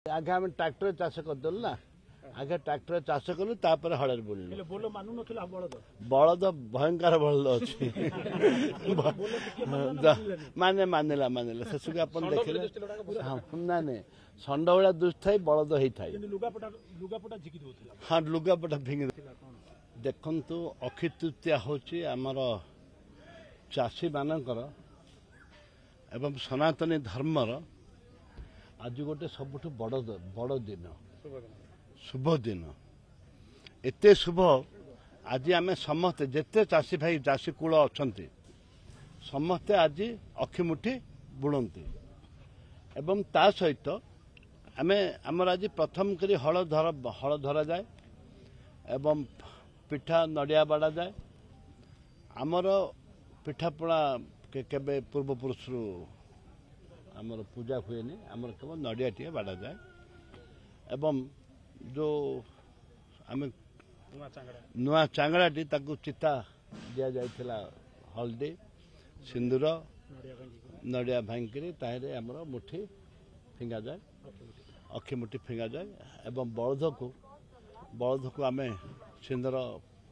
आगे आम ट्राक्टर चाष करदेलु ना आगे ट्राक्टर चाष कलु तापर हଳରେ बुलिलु बलद भयंकर बलद अच्छी माने मानिला मानिला शेष को अपन देखिले ना नहीं षंड भाया दुष्ट थाई बलद होता है हाँ लुगापटा फिंगी देखु अक्षय तृतीया हूँ आमर चाषी मानकर एवं सनातनी धर्मर आज गोटे सबुठ बड़ दिन शुभ दिन एते शुभ आज आम समस्ते जिते चाषी भाई चाषी कूल अच्छा समस्ते आज अखिमुठी बुणती एवं ता सहित आम आमर आज प्रथम करी हल धरा जाए एवं पिठा नड़िया बाड़ा जाए आमर पिठापणा केबे पूर्वपुरुष आमर पूजा हुए आमर केवल नड़िया टे बाड़ा जाए एवं जो आम नुआ चांगड़ाटी ताकू चिता दि जाइथिला हल्दी सिंदूर नड़िया भांगी ताहरे आमर मुठी फिंगा जाए अखी मुठी फिंगा जाए एवं बलध को आम सिंदूर